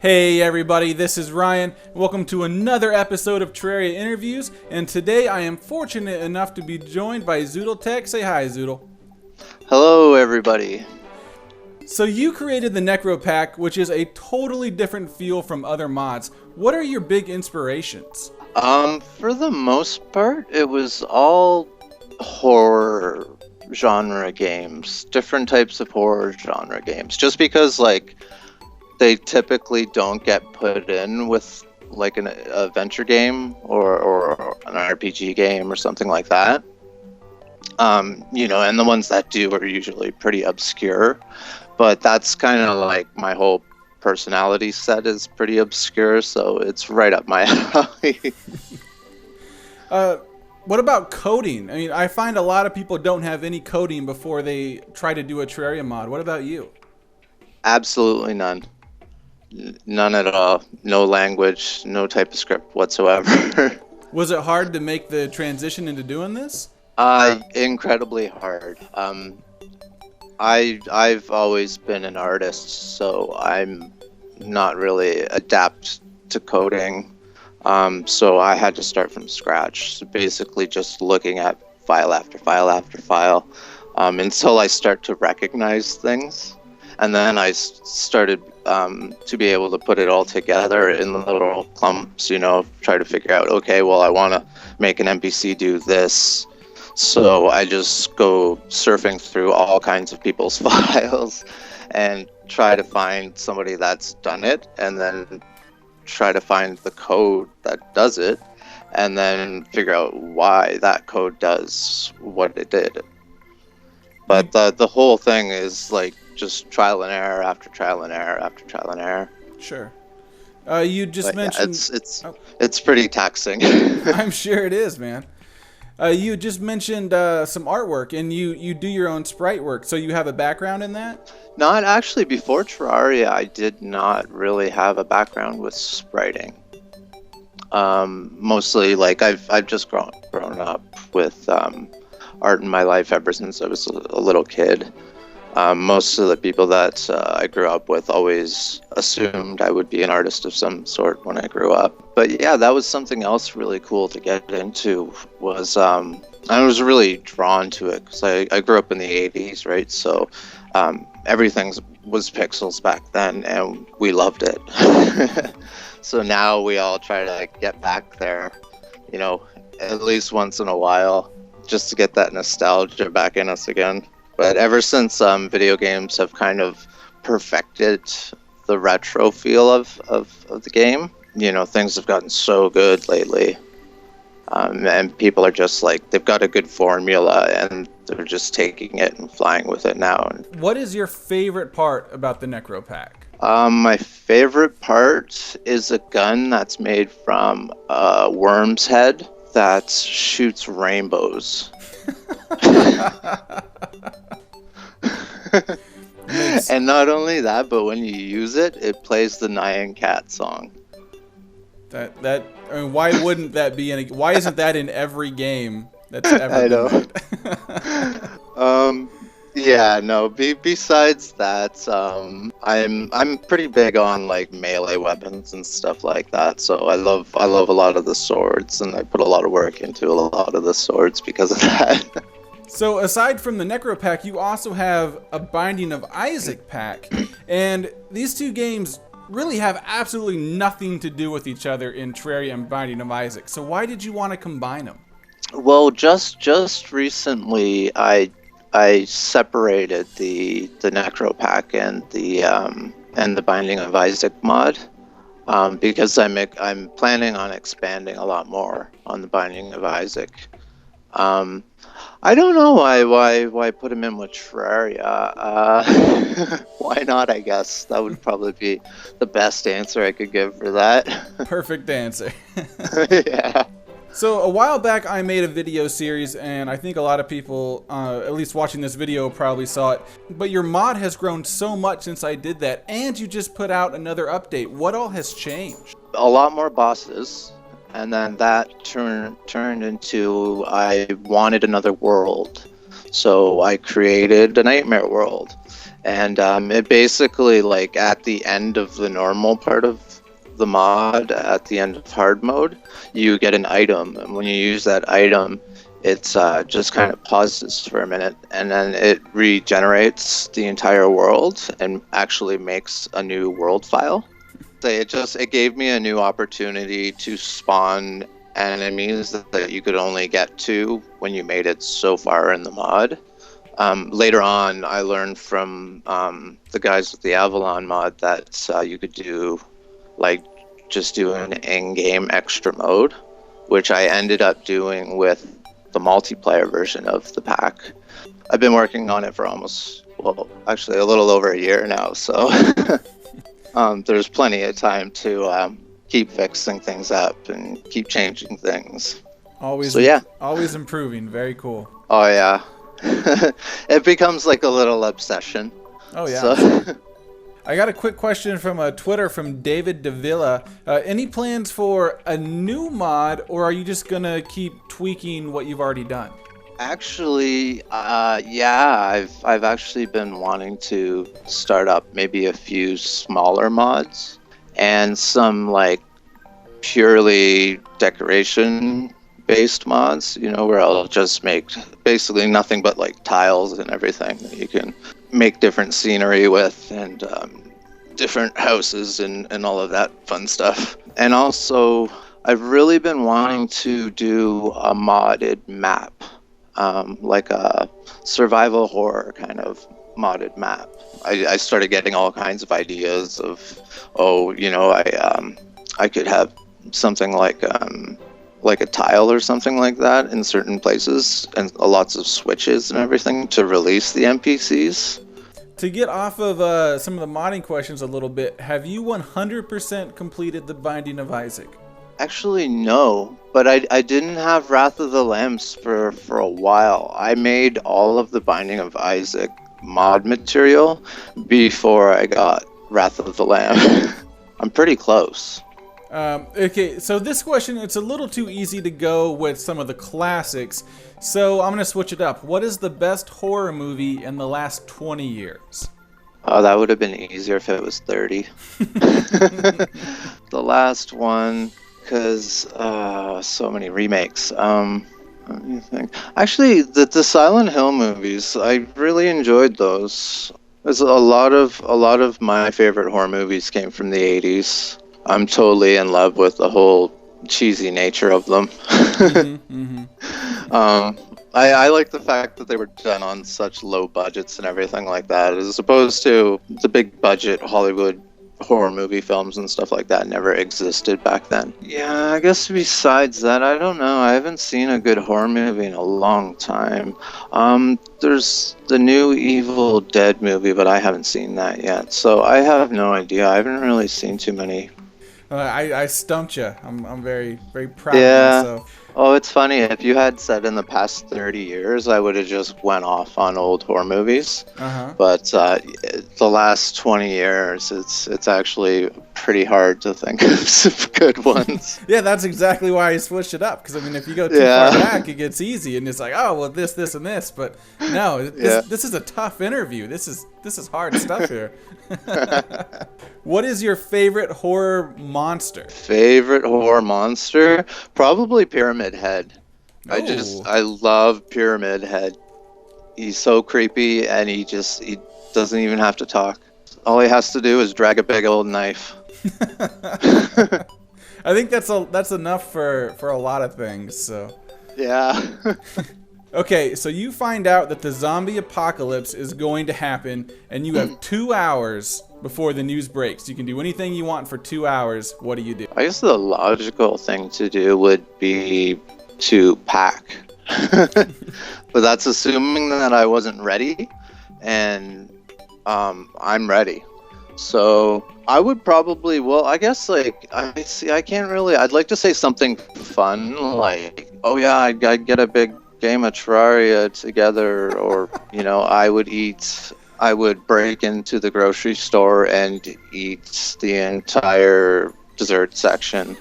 Hey everybody, this is Ryan. Welcome to another episode of Terraria Interviews, and today I am fortunate enough to be joined by Zoodletec. Say hi, Zoodle. Hello, everybody. So you created the Necro pack, which is a totally different feel from other mods. What are your big inspirations? For the most part, it was all horror genre games, different types of horror genre games, just because, they typically don't get put in with like an adventure game or an RPG game or something like that. And the ones that do are usually pretty obscure, but that's kind of like my whole personality set is pretty obscure, so it's right up my alley. What about coding? I mean, I find a lot of people don't have any coding before they try to do a Terraria mod. What about you? Absolutely none. None at all. No language, no type of script whatsoever. Was it hard to make the transition into doing this? Incredibly hard. I've always been an artist, so I'm not really adept to coding. So I had to start from scratch. So basically just looking at file after file after file, until I start to recognize things. And then I started to be able to put it all together in little clumps, try to figure out, okay, well, I want to make an NPC do this. So I just go surfing through all kinds of people's files and try to find somebody that's done it, and then try to find the code that does it, and then figure out why that code does what it did. But the whole thing is like just trial and error after trial and error after trial and error. Sure. You just mentioned... Yeah, it's pretty taxing. I'm sure it is, man. You just mentioned some artwork, and you do your own sprite work, so you have a background in that? Not actually. Before Terraria, I did not really have a background with spriting. Mostly, I've just grown up with art in my life ever since I was a little kid. Most of the people that I grew up with always assumed I would be an artist of some sort when I grew up. But yeah, that was something else really cool to get into. I was really drawn to it because I grew up in the 80s, right? So everything was pixels back then, and we loved it. So now we all try to get back there, at least once in a while, just to get that nostalgia back in us again. But ever since video games have kind of perfected the retro feel of the game, things have gotten so good lately. And people are just they've got a good formula, and they're just taking it and flying with it now. What is your favorite part about the Necro pack? My favorite part is a gun that's made from a worm's head that shoots rainbows. And not only that, but when you use it, it plays the Nyan Cat song. Why wouldn't that be why isn't that in every game that's ever been made? Yeah, no. Besides that, I'm pretty big on melee weapons and stuff like that. So I love a lot of the swords, and I put a lot of work into a lot of the swords because of that. So aside from the Necro pack, you also have a Binding of Isaac pack, and these two games really have absolutely nothing to do with each other in Terraria and Binding of Isaac. So why did you want to combine them? Well, just recently, I separated the Necro pack and the Binding of Isaac mod, because I'm planning on expanding a lot more on the Binding of Isaac. I don't know why put him in with Terraria. Why not, I guess. That would probably be the best answer I could give for that. Perfect answer. Yeah. So a while back I made a video series, and I think a lot of people, at least watching this video, probably saw it. But your mod has grown so much since I did that, and you just put out another update. What all has changed? A lot more bosses. And then that turned into I wanted another world. So I created a nightmare world. And it basically, like, at the end of the normal part of the mod, at the end of hard mode, you get an item, and when you use that item, it's just kind of pauses for a minute, and then it regenerates the entire world and actually makes a new world file. It gave me a new opportunity to spawn enemies that you could only get to when you made it so far in the mod. Later on, I learned from the guys with the Avalon mod that you could do, like, just do an in-game extra mode, which I ended up doing with the multiplayer version of the pack. I've been working on it for actually a little over a year now, so there's plenty of time to keep fixing things up and keep changing things. Always, so yeah, always improving. Very cool. Oh yeah. It becomes like a little obsession. Oh yeah. So. I got a quick question from Twitter from David Davila. Any plans for a new mod, or are you just gonna keep tweaking what you've already done? Actually, yeah, I've actually been wanting to start up maybe a few smaller mods and some, like, purely decoration based mods, where I'll just make basically nothing but, like, tiles and everything that you can make different scenery with, and different houses and all of that fun stuff. And also, I've really been wanting to do a modded map, like a survival horror kind of modded map. I started getting all kinds of ideas of, I could have something like a tile or something like that in certain places, and lots of switches and everything to release the NPCs. To get off of some of the modding questions a little bit, have you 100% completed the Binding of Isaac? Actually, no, but I didn't have Wrath of the Lambs for a while. I made all of the Binding of Isaac mod material before I got Wrath of the Lamb. I'm pretty close. Okay, so this question, it's a little too easy to go with some of the classics, so I'm going to switch it up. What is the best horror movie in the last 20 years? Oh, that would have been easier if it was 30. The last one, because so many remakes. Let me think. Actually, the Silent Hill movies, I really enjoyed those. There's a lot of my favorite horror movies came from the 80s. I'm totally in love with the whole cheesy nature of them. I like the fact that they were done on such low budgets and everything like that, as opposed to the big budget Hollywood horror movie films and stuff like that never existed back then. Yeah, I guess besides that, I don't know. I haven't seen a good horror movie in a long time. There's the new Evil Dead movie, but I haven't seen that yet, so I have no idea. I haven't really seen too many. I stumped you. I'm very, very proud of myself. Oh, it's funny. If you had said in the past 30 years, I would have just went off on old horror movies. But the last 20 years, it's actually pretty hard to think of some good ones. Yeah, that's exactly why I switched it up. Because, I mean, if you go too far back, it gets easy. And it's like, oh, well, this, and this. But no, this is a tough interview. This is hard stuff here. What is your favorite horror monster? Favorite horror monster? Probably Pyramid Head. Oh. I love Pyramid Head. He's so creepy, and he doesn't even have to talk. All he has to do is drag a big old knife. I think that's enough for a lot of things. So. Yeah. Okay, so you find out that the zombie apocalypse is going to happen, and you have 2 hours before the news breaks. You can do anything you want for 2 hours. What do you do? I guess the logical thing to do would be to pack. But that's assuming that I wasn't ready, and I'm ready. So I would probably, I guess, like, I'd like to say something fun, like, oh yeah, I'd get a big game of Terraria together, or I would break into the grocery store and eat the entire dessert section.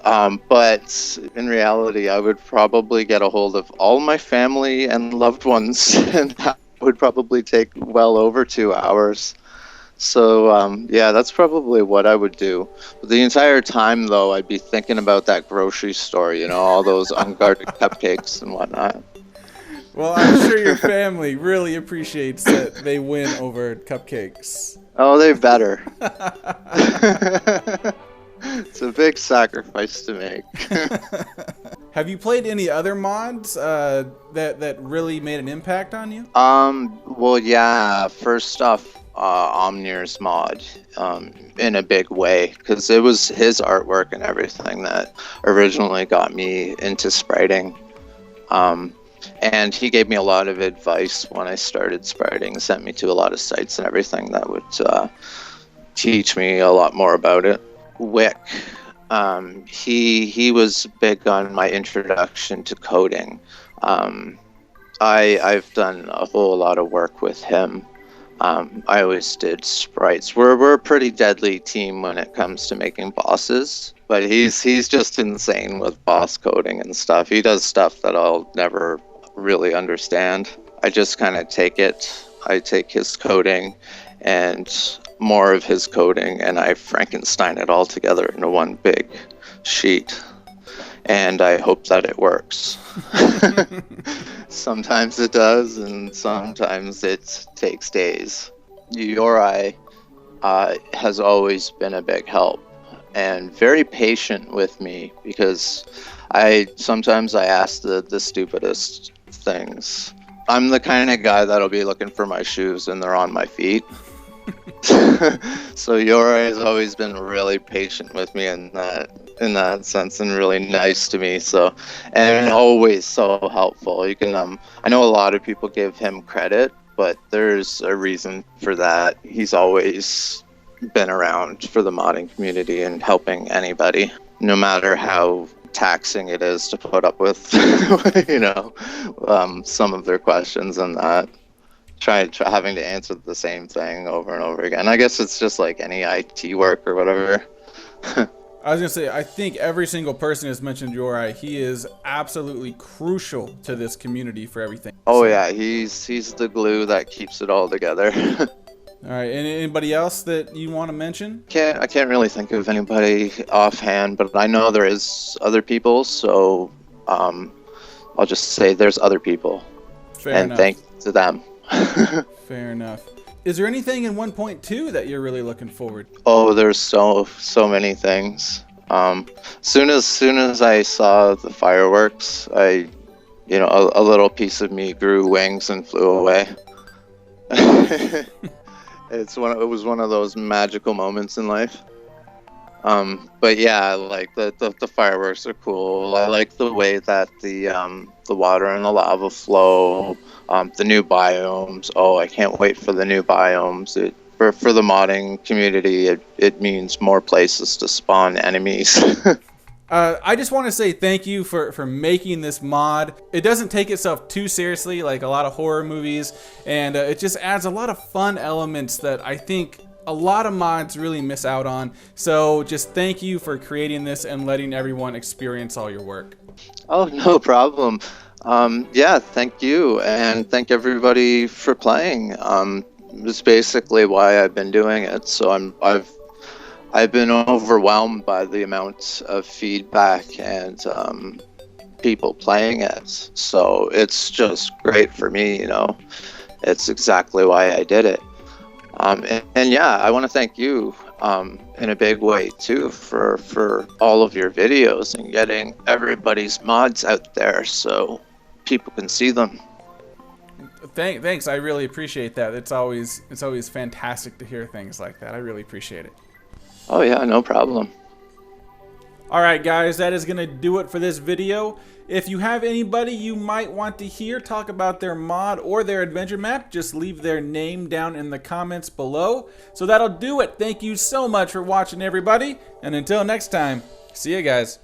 But in reality, I would probably get a hold of all my family and loved ones, and that would probably take well over 2 hours. So yeah, that's probably what I would do. But the entire time, though, I'd be thinking about that grocery store, you know, all those unguarded cupcakes and whatnot. Well, I'm sure your family really appreciates that they win over cupcakes. Oh, they better. It's a big sacrifice to make. Have you played any other mods that really made an impact on you? Well, yeah. First off, Omnir's mod, in a big way, because it was his artwork and everything that originally got me into spriting. And he gave me a lot of advice when I started spriting, sent me to a lot of sites and everything that would teach me a lot more about it. Wick, he was big on my introduction to coding. I've done a whole lot of work with him. I always did sprites. We're a pretty deadly team when it comes to making bosses, but he's just insane with boss coding and stuff. He does stuff that I'll never really understand. I just kind of take it. I take his coding and more of his coding, and I Frankenstein it all together into one big sheet. And I hope that it works. Sometimes it does, and sometimes it takes days. Yori has always been a big help and very patient with me, because sometimes I ask the stupidest things. I'm the kind of guy that'll be looking for my shoes and they're on my feet. So Yori has always been really patient with me in that sense, and really nice to me. So, and always so helpful. You can I know a lot of people give him credit, but there's a reason for that. He's always been around for the modding community and helping anybody, no matter how taxing it is to put up with, you know, some of their questions and that. Try having to answer the same thing over and over again. I guess it's just like any IT work or whatever. I was gonna say, I think every single person has mentioned Yori. He is absolutely crucial to this community for everything. Oh yeah, he's the glue that keeps it all together. All right, and anybody else that you want to mention? I can't really think of anybody offhand, but I know there is other people, so I'll just say there's other people. Fair and enough. Thanks to them. Fair enough. Is there anything in 1.2 that you're really looking forward to? Oh, there's so many things. Soon as I saw the fireworks, a little piece of me grew wings and flew away. It was one of those magical moments in life. But yeah, like the fireworks are cool. I like the way that the water and the lava flow. The new biomes. Oh, I can't wait for the new biomes. For the modding community, it means more places to spawn enemies. I just want to say thank you for making this mod. It doesn't take itself too seriously like a lot of horror movies, and it just adds a lot of fun elements that I think a lot of mods really miss out on. So just thank you for creating this and letting everyone experience all your work. Oh, no problem. Yeah, thank you, and thank everybody for playing. It's basically why I've been doing it. So I've been overwhelmed by the amount of feedback and people playing it. So it's just great for me, you know. It's exactly why I did it. And yeah, I want to thank you in a big way too for all of your videos and getting everybody's mods out there so people can see them. Thanks, I really appreciate that. It's always fantastic to hear things like that. I really appreciate it. Oh yeah, no problem. Alright guys, that is going to do it for this video. If you have anybody you might want to hear talk about their mod or their adventure map, just leave their name down in the comments below. So that'll do it. Thank you so much for watching, everybody. And until next time, see you guys.